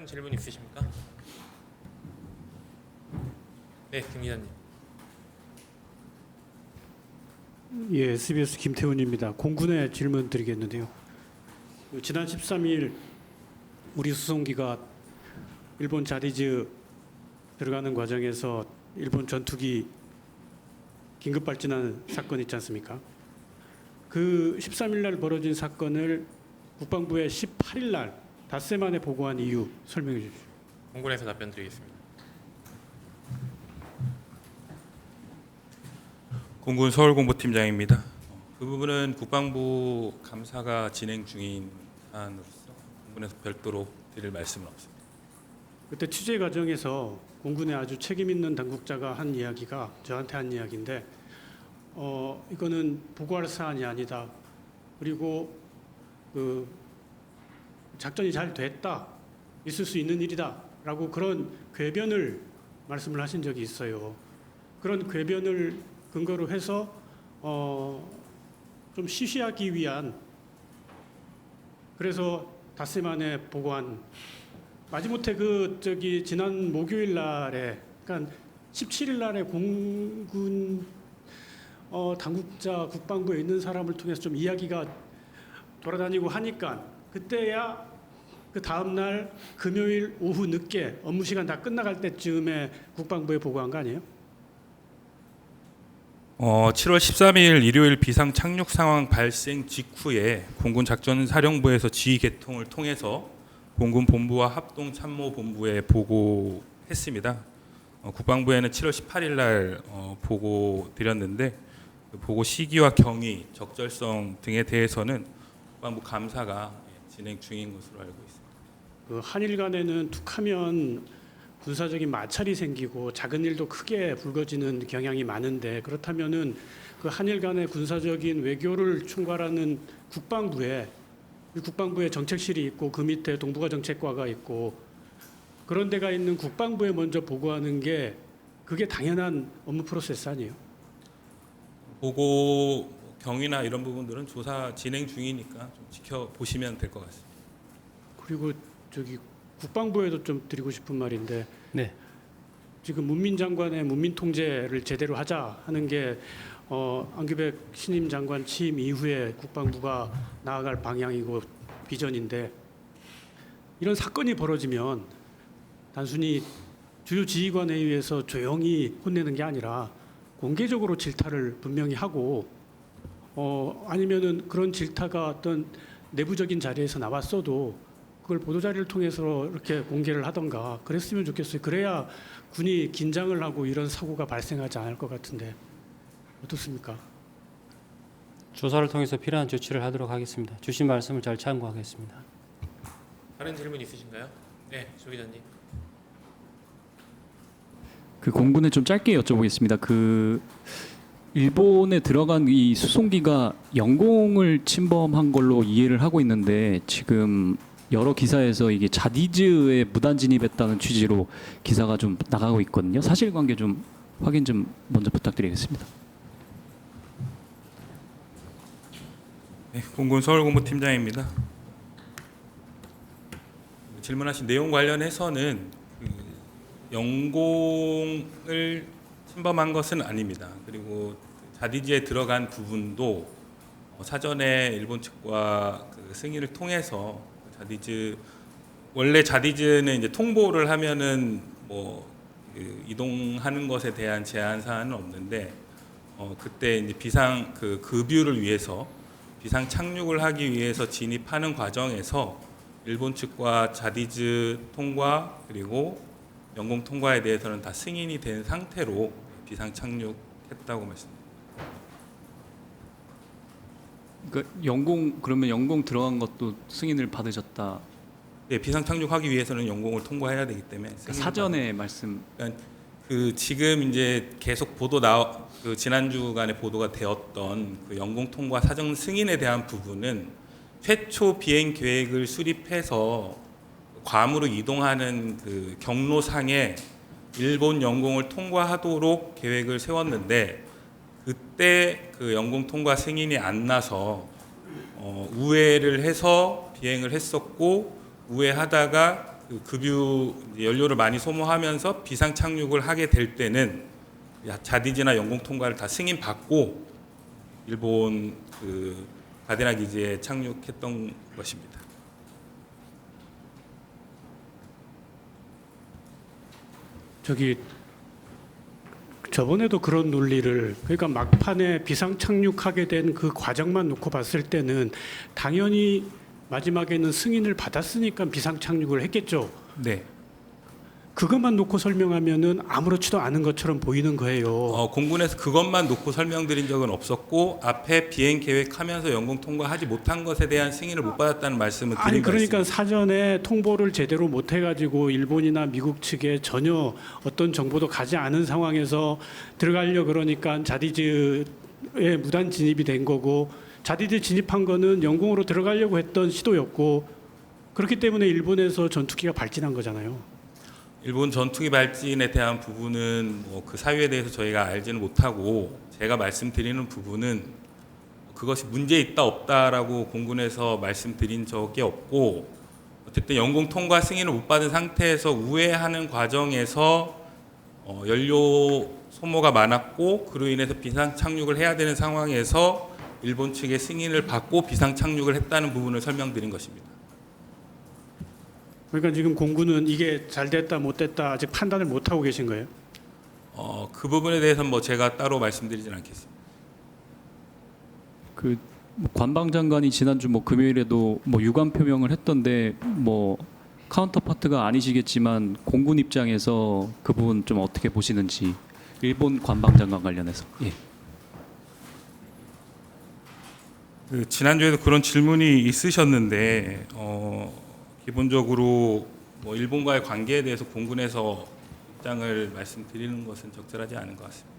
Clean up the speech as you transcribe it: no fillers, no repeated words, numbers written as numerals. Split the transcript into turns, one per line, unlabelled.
다른 질문 있으십니까? 네, 김 기자님.
예, SBS 김태훈입니다. 공군의 질문 드리겠는데요. 지난 13일 우리 수송기가 일본 자디즈 들어가는 과정에서 일본 전투기 긴급 발진한 사건 있지 않습니까? 그 13일 날 벌어진 사건을 국방부에 18일 날 닷새 만에 보고한 이유 설명해 주십시오.
공군에서 답변 드리겠습니다. 공군 서울공보팀장입니다. 그 부분은 국방부 감사가 진행 중인 사안으로서 공군에서 별도로 드릴 말씀은 없습니다.
그때 취재 과정에서 공군의 아주 책임 있는 당국자가 한 이야기가 저한테 한 이야기인데 이거는 보고할 사안이 아니다. 그리고 그 작전이 잘 됐다. 있을 수 있는 일이다라고 그런 궤변을 말씀을 하신 적이 있어요. 그런 궤변을 근거로 해서 좀 시시하기 위한 그래서 닷새 만에 보고한 마지못해 지난 목요일 날에 그러니까 17일 날에 공군 당국자 국방부에 있는 사람을 통해서 좀 이야기가 돌아다니고 하니까 그때야 그 다음 날 금요일 오후 늦게 업무 시간 다 끝나갈 때쯤에 국방부에 보고한 거 아니에요?
7월 13일 일요일 비상 착륙 상황 발생 직후에 공군 작전사령부에서 지휘 개통을 통해서 공군 본부와 합동 참모 본부에 보고했습니다. 국방부에는 7월 18일 날 보고 드렸는데 그 보고 시기와 경위, 적절성 등에 대해서는 국방부 감사가 진행 중인 것으로 알고 있습니다.
그 한일 간에는 툭하면 군사적인 마찰이 생기고 작은 일도 크게 불거지는 경향이 많은데 그렇다면은 그 한일 간의 군사적인 외교를 총괄하는 국방부에 정책실이 있고 그 밑에 동북아 정책과가 있고 그런 데가 있는 국방부에 먼저 보고하는 게 그게 당연한 업무 프로세스 아니에요?
보고 경위나 이런 부분들은 조사 진행 중이니까 좀 지켜보시면 될 것 같습니다.
그리고 국방부에도 좀 드리고 싶은 말인데
네.
지금 문민 장관의 문민 통제를 제대로 하자 하는 게 안규백 신임 장관 취임 이후에 국방부가 나아갈 방향이고 비전인데 이런 사건이 벌어지면 단순히 주요 지휘관 회의에서 조용히 혼내는 게 아니라 공개적으로 질타를 분명히 하고 아니면은 그런 질타가 어떤 내부적인 자리에서 나왔어도 그걸 보도자료를 통해서 이렇게 공개를 하던가 그랬으면 좋겠어요. 그래야 군이 긴장을 하고 이런 사고가 발생하지 않을 것 같은데 어떻습니까?
조사를 통해서 필요한 조치를 하도록 하겠습니다. 주신 말씀을 잘 참고하겠습니다.
다른 질문 있으신가요? 네, 조 기자님.
그 공군에 좀 짧게 여쭤보겠습니다. 그 일본에 들어간 이 수송기가 영공을 침범한 걸로 이해를 하고 있는데 지금 여러 기사에서 이게 자디즈에 무단 진입했다는 취지로 기사가 좀 나가고 있거든요. 사실관계 좀 확인 좀 먼저 부탁드리겠습니다.
네, 공군 서울공보팀장입니다. 질문하신 내용 관련해서는 영공을 침범한 것은 아닙니다. 그리고 자디즈에 들어간 부분도 사전에 일본 측과 그 승인을 통해서 원래 자디즈는 이제 통보를 하면은 이동하는 것에 대한 제한 사항은 없는데 그때 이제 비상 급유를 위해서 비상 착륙을 하기 위해서 진입하는 과정에서 일본 측과 자디즈 통과 그리고 영공 통과에 대해서는 다 승인이 된 상태로 비상 착륙했다고 말씀드립니다.
그러니까 그러면 영공 들어간 것도 승인을 받으셨다.
네, 비상 착륙하기 위해서는 영공을 통과해야 되기 때문에
사전에 말씀.
그러니까 지금 이제 계속 지난 주간에 보도가 되었던 그 영공 통과 사전 승인에 대한 부분은 최초 비행 계획을 수립해서 괌으로 이동하는 그 경로상에 일본 영공을 통과하도록 계획을 세웠는데 그때 그 영공 통과 승인이 안 나서 우회를 해서 비행을 했었고 우회하다가 그 급유 연료를 많이 소모하면서 비상 착륙을 하게 될 때는 자디즈나 영공 통과를 다 승인 받고 일본 그 가데나 기지에 착륙했던 것입니다.
저기 저번에도 그런 논리를, 그러니까 막판에 비상 착륙하게 된 그 과정만 놓고 봤을 때는 당연히 마지막에는 승인을 받았으니까 비상 착륙을 했겠죠.
네.
그것만 놓고 설명하면은 아무렇지도 않은 것처럼 보이는 거예요.
공군에서 그것만 놓고 설명드린 적은 없었고 앞에 비행 계획하면서 영공 통과하지 못한 것에 대한 승인을 못 받았다는 말씀을 드린
아니 그러니까
것입니다.
사전에 통보를 제대로 못 해가지고 일본이나 미국 측에 전혀 어떤 정보도 가지 않은 상황에서 들어가려 그러니까 자디즈에 무단 진입이 된 거고, 자디즈 진입한 거는 영공으로 들어가려고 했던 시도였고, 그렇기 때문에 일본에서 전투기가 발진한 거잖아요.
일본 전투기 발진에 대한 부분은 그 사유에 대해서 저희가 알지는 못하고, 제가 말씀드리는 부분은 그것이 문제 있다 없다라고 공군에서 말씀드린 적이 없고, 어쨌든 영공 통과 승인을 못 받은 상태에서 우회하는 과정에서 연료 소모가 많았고 그로 인해서 비상 착륙을 해야 되는 상황에서 일본 측의 승인을 받고 비상 착륙을 했다는 부분을 설명드린 것입니다.
그러니까 지금 공군은 이게 잘 됐다 못 됐다 아직 판단을 못 하고 계신 거예요?
그 부분에 대해서는 제가 따로 말씀드리진 않겠습니다.
그 관방장관이 지난주 금요일에도 유감 표명을 했던데 카운터파트가 아니시겠지만 공군 입장에서 그 부분 좀 어떻게 보시는지, 일본 관방장관 관련해서. 예.
지난주에도 그런 질문이 있으셨는데 기본적으로 일본과의 관계에 대해서 공군에서 입장을 말씀드리는 것은 적절하지 않은 것 같습니다.